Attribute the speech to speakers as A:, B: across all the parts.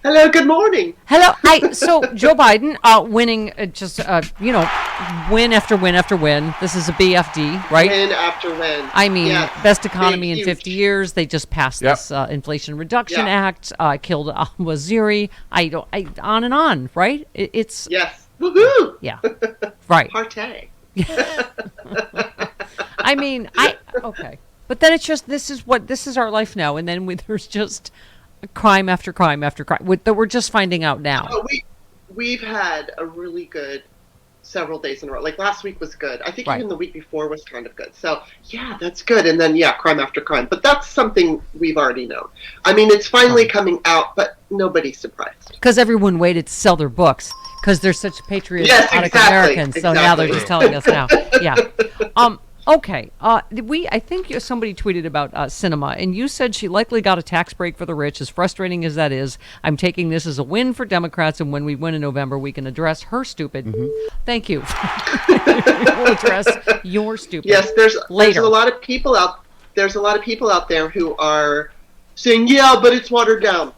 A: Hello, good morning.
B: Hello. So Joe Biden winning, win after win after win. This is a BFD, right?
A: Win after win.
B: I mean, best economy in
A: Huge.
B: 50 years. They just passed this Inflation Reduction Act, killed Al-Waziri. On and on, right? It's
A: Yes. Woohoo!
B: Yeah. Right.
A: Partay.
B: I mean, okay. But then it's just, this is our life now. And then there's just crime after crime after crime that we're just finding out now.
A: Oh, we've had a really good several days in a row. Like last week was good. I think even the week before was kind of good. So yeah, that's good. And then crime after crime. But that's something we've already known. I mean, it's finally coming out, but nobody's surprised.
B: Because everyone waited to sell their books because they're such patriotic Americans. So now they're just telling us now. Yeah. Okay. I think somebody tweeted about cinema, and you said she likely got a tax break for the rich. As frustrating as that is, I'm taking this as a win for Democrats, and when we win in November, we can address her stupid. Mm-hmm. Thank you. We'll address your stupid.
A: Yes, there's a lot of people out. There's a lot of people out there who are saying, "Yeah, but it's watered down."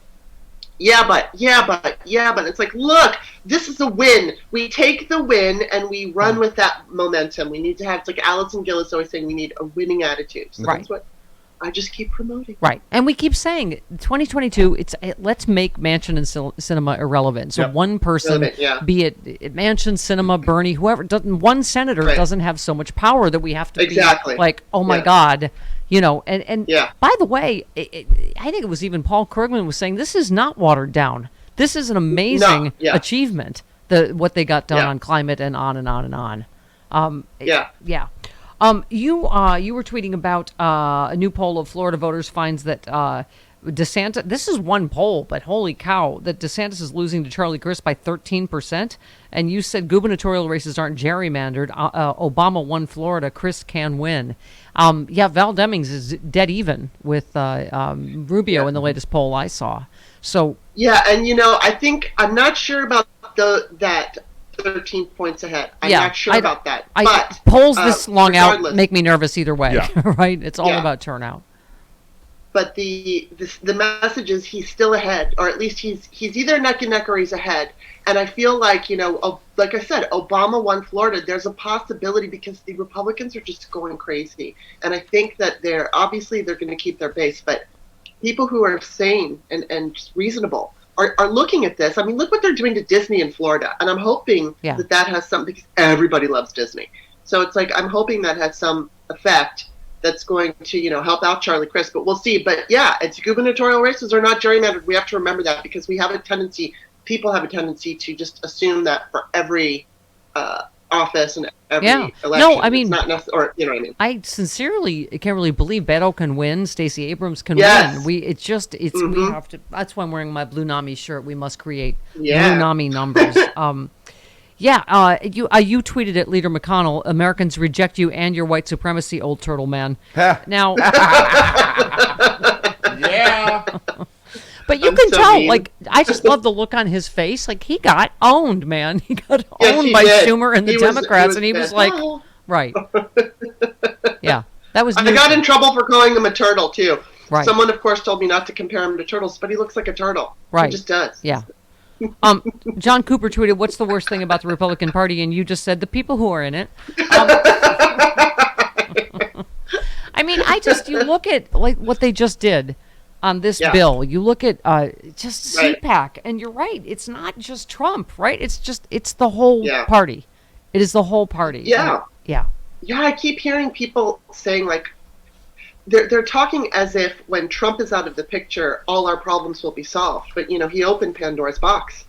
A: Yeah, but it's like, look, this is a win. We take the win and we run with that momentum. We need to have, it's like Alison Gillis always saying, we need a winning attitude. So that's what I just keep promoting.
B: Right. And we keep saying 2022, let's make Manchin and cinema irrelevant. So one person, be it Manchin, cinema, Bernie, whoever, one senator doesn't have so much power that we have to be like, oh my God. And by the way, I think it was even Paul Krugman was saying this is not watered down. This is an amazing achievement, what they got done on climate and on and on and on. You were tweeting about a new poll of Florida voters finds that DeSantis, this is one poll, but holy cow, that DeSantis is losing to Charlie Crist by 13%. And you said gubernatorial races aren't gerrymandered. Obama won Florida. Crist can win. Val Demings is dead even with Rubio in the latest poll I saw. So
A: and I'm not sure about that 13 points ahead. I'm not sure about that. But
B: polls this long out make me nervous either way. Right? It's all about turnout.
A: But the message is he's still ahead, or at least he's either neck and neck or he's ahead. And I feel like, like I said, Obama won Florida. There's a possibility because the Republicans are just going crazy. And I think that they're going to keep their base. But people who are sane and reasonable are looking at this. I mean, look what they're doing to Disney in Florida. And I'm hoping that has something, because everybody loves Disney. So it's like, I'm hoping that has some effect that's going to, help out Charlie Crist. But we'll see. But it's gubernatorial races are not gerrymandered. We have to remember that because people have a tendency to just assume that for every office and every election.
B: No, I mean,
A: it's not necessary, or you know what I mean.
B: I sincerely can't really believe Beto can win, Stacey Abrams can win. We have to. That's why I'm wearing my Blue Nami shirt. We must create Blue Nami numbers. You tweeted at Leader McConnell, Americans reject you and your white supremacy, old turtle man. Now, but you can tell, mean. Like, I just love the look on his face. Like, he got owned, man. He got owned by Schumer and the Democrats, and he was like, right. Yeah, that was.
A: I got in trouble for calling him a turtle too.
B: Right.
A: Someone, of course, told me not to compare him to turtles, but he looks like a turtle.
B: Right.
A: He just does.
B: Yeah. John Cooper tweeted, "What's the worst thing about the Republican Party?" And you just said the people who are in it. I mean, you look at like what they just did on this bill. You look at just CPAC, and you're right. It's not just Trump, right? It's the whole party. It is the whole party.
A: Yeah.
B: Yeah.
A: Yeah. I keep hearing people saying like they're talking as if when Trump is out of the picture, all our problems will be solved. But he opened Pandora's box.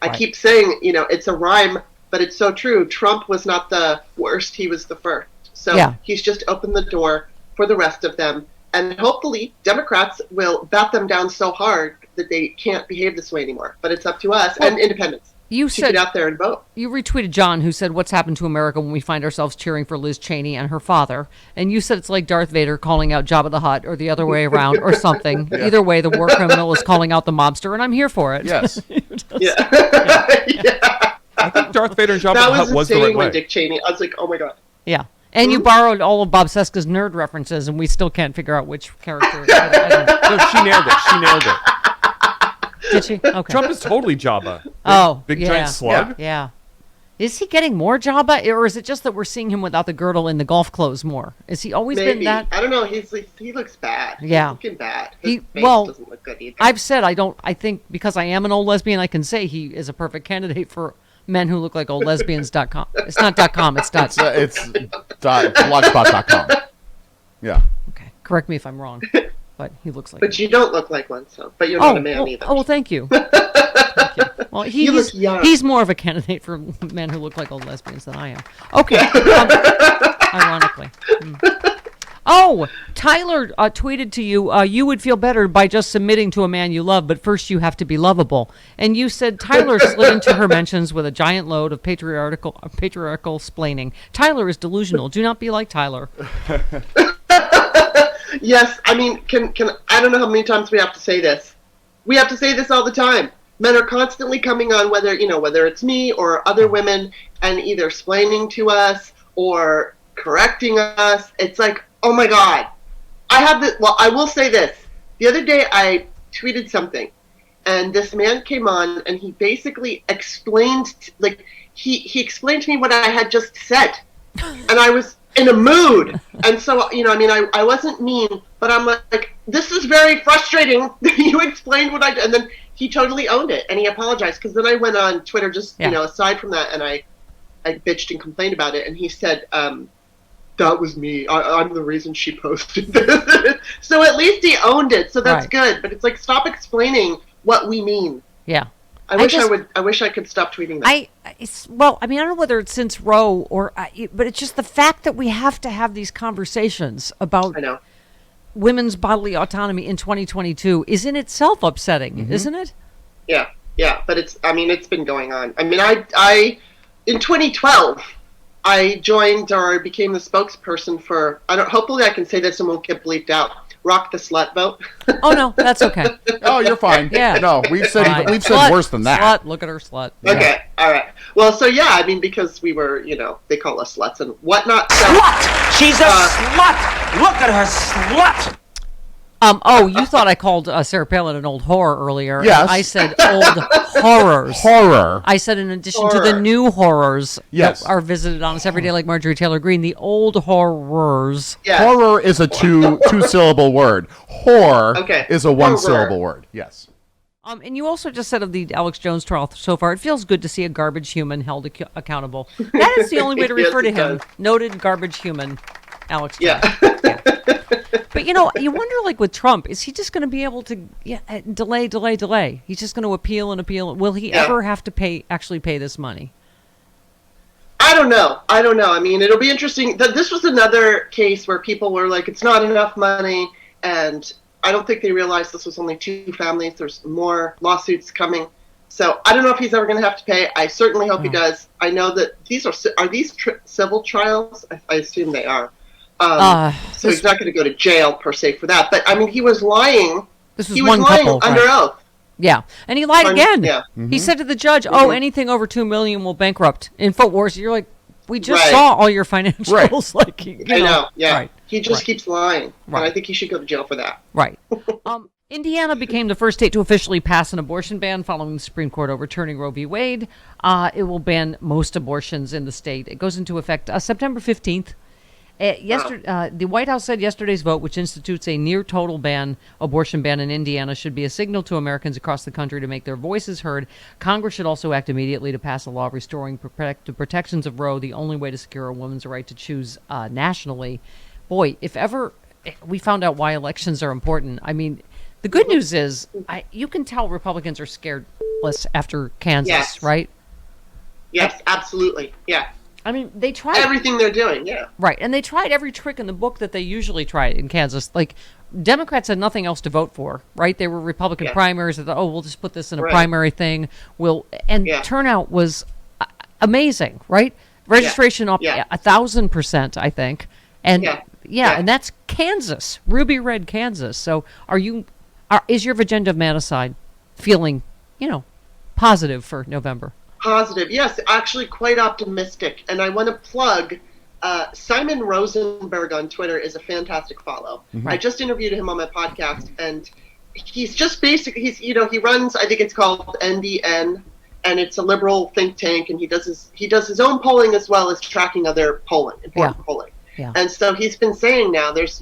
A: I keep saying it's a rhyme, but it's so true. Trump was not the worst; he was the first. So he's just opened the door for the rest of them. And hopefully Democrats will bat them down so hard that they can't behave this way anymore. But it's up to us and independents to get out there and vote.
B: You retweeted John, who said, "What's happened to America when we find ourselves cheering for Liz Cheney and her father?" And you said it's like Darth Vader calling out Jabba the Hutt or the other way around or something. Yeah. Either way, the war criminal is calling out the mobster, and I'm here for it.
C: Yes. I think Darth Vader and Jabba the Hutt was the right way.
A: Dick Cheney. I was like, oh my God.
B: Yeah. And you borrowed all of Bob Seska's nerd references, and we still can't figure out which character.
C: No, she nailed it.
B: Did she? Okay.
C: Trump is totally Jabba. Big giant slug.
B: Yeah. Is he getting more Jabba, or is it just that we're seeing him without the girdle in the golf clothes more? Has he always been that?
A: I don't know. He looks bad.
B: Yeah.
A: He's looking bad. His face doesn't look good either.
B: I've said I think because I am an old lesbian, I can say he is a perfect candidate for men who look like old lesbians.com. It's not .com, it's dot.
D: It's blogspot.com. Yeah.
B: Okay. Correct me if I'm wrong. But he looks like
A: But you don't look like one, but you're not a man either.
B: Oh, well, thank you. Thank you. Well, he's more of a candidate for men who look like old lesbians than I am. Okay. Ironically. Oh, Tyler tweeted to you, you would feel better by just submitting to a man you love, but first you have to be lovable. And you said Tyler slid into her mentions with a giant load of patriarchal splaining. Tyler is delusional. Do not be like Tyler.
A: Yes, I mean, I don't know how many times we have to say this. We have to say this all the time. Men are constantly coming on, whether it's me or other women, and either explaining to us or correcting us. It's like, oh my God. I will say this. The other day I tweeted something, and this man came on, and he basically explained, he explained to me what I had just said. And I was in a mood. And so, I wasn't mean, but I'm like, this is very frustrating. You explained what I did. And then he totally owned it, and he apologized. Because then I went on Twitter, aside from that, and I bitched and complained about it. And he said, that was me. I'm the reason she posted this. So at least he owned it. So that's good. But it's like, stop explaining what we mean.
B: Yeah.
A: I wish I could stop tweeting that.
B: I don't know whether it's since Roe but it's just the fact that we have to have these conversations about women's bodily autonomy in 2022 is in itself upsetting, isn't it?
A: Yeah. But it's been going on. I mean, I in 2012, I joined or became the spokesperson for, hopefully I can say this and won't get bleeped out, Rock the Slut vote.
B: Oh, no, that's okay.
D: Oh, you're fine.
B: Yeah.
D: No, we've said
B: slut,
D: worse than that.
B: Slut, look at her slut.
A: Okay, all right. Well, so because we were, they call us sluts and whatnot. So,
E: slut! She's a slut! Look at her slut!
B: You thought I called Sarah Palin an old whore earlier.
D: Yes.
B: I said old horrors.
D: Horror.
B: I said in addition to the new horrors
D: that
B: are visited on us every day like Marjorie Taylor Greene, the old horrors.
A: Yes.
D: Horror is a two-syllable word. Whore is a one-syllable word. Yes.
B: And you also just said of the Alex Jones trial so far, it feels good to see a garbage human held accountable. That is the only way to refer to him. Noted garbage human, Alex Jones. Yeah. But, you wonder, like, with Trump, is he just going to be able to delay? He's just going to appeal and appeal. Will he ever have to actually pay this money?
A: I don't know. I mean, it'll be interesting. This was another case where people were like, it's not enough money, and I don't think they realized this was only 2 families. There's more lawsuits coming. So I don't know if he's ever going to have to pay. I certainly hope he does. I know that these are these civil trials? I assume they are. So he's not going to go to jail per se for that. But I mean, he was lying.
B: This was
A: he was lying under oath.
B: Yeah, and he lied again.
A: Yeah.
B: He said to the judge, anything over $2 million will bankrupt InfoWars. You're like, we just saw all your financials.
D: Right.
B: Like,
A: I know. Yeah.
B: Right.
A: He just keeps lying.
B: Right.
A: And I think he should go to jail for that.
B: Right. Indiana became the first state to officially pass an abortion ban following the Supreme Court overturning Roe v. Wade. It will ban most abortions in the state. It goes into effect September 15th. The White House said yesterday's vote, which institutes a near-total abortion ban in Indiana, should be a signal to Americans across the country to make their voices heard. Congress should also act immediately to pass a law restoring the protections of Roe, the only way to secure a woman's right to choose nationally. Boy, if ever we found out why elections are important, I mean, the good news is you can tell Republicans are scared after Kansas, right?
A: Yes, absolutely. Yeah.
B: I mean, they tried
A: everything they're doing, yeah.
B: Right, and they tried every trick in the book that they usually try in Kansas. Like, Democrats had nothing else to vote for, right? They were Republican primaries. They thought, we'll just put this in a primary thing. Turnout was amazing, right? Registration up 1,000%, I think. And and that's Kansas, ruby red Kansas. So, is your agenda of Maticide feeling, positive for November?
A: Positive, yes, actually quite optimistic. And I want to plug Simon Rosenberg on Twitter is a fantastic follow. I just interviewed him on my podcast, and he's just basically, he runs, I think it's called NDN, and it's a liberal think tank, and he does his own polling as well as tracking other important polling.
B: Yeah.
A: And so he's been saying now there's,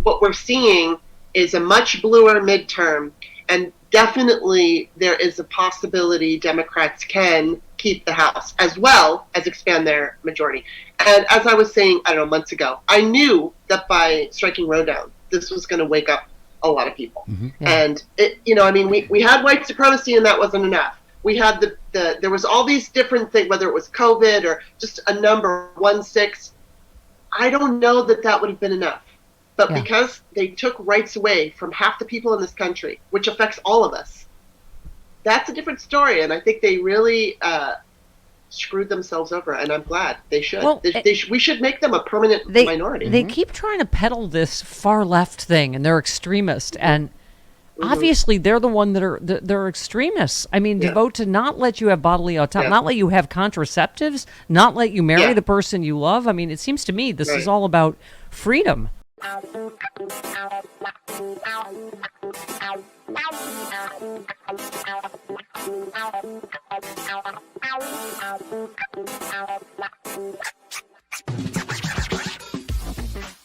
A: what we're seeing is a much bluer midterm, and definitely there is a possibility Democrats can keep the House as well as expand their majority. And as I was saying, I don't know, months ago, I knew that by striking Roe down, this was going to wake up a lot of people.
B: Mm-hmm. Yeah.
A: And we had white supremacy, and that wasn't enough. We had there was all these different things, whether it was COVID or just a number 1-6. I don't know that would have been enough. But because they took rights away from half the people in this country, which affects all of us, that's a different story. And I think they really screwed themselves over, and I'm glad they should. Well, we should make them a permanent minority.
B: They keep trying to peddle this far left thing, and they're extremist, and obviously they're the one they're extremists. I mean, to vote to not let you have bodily autonomy, not let you have contraceptives, not let you marry the person you love. I mean, it seems to me this is all about freedom.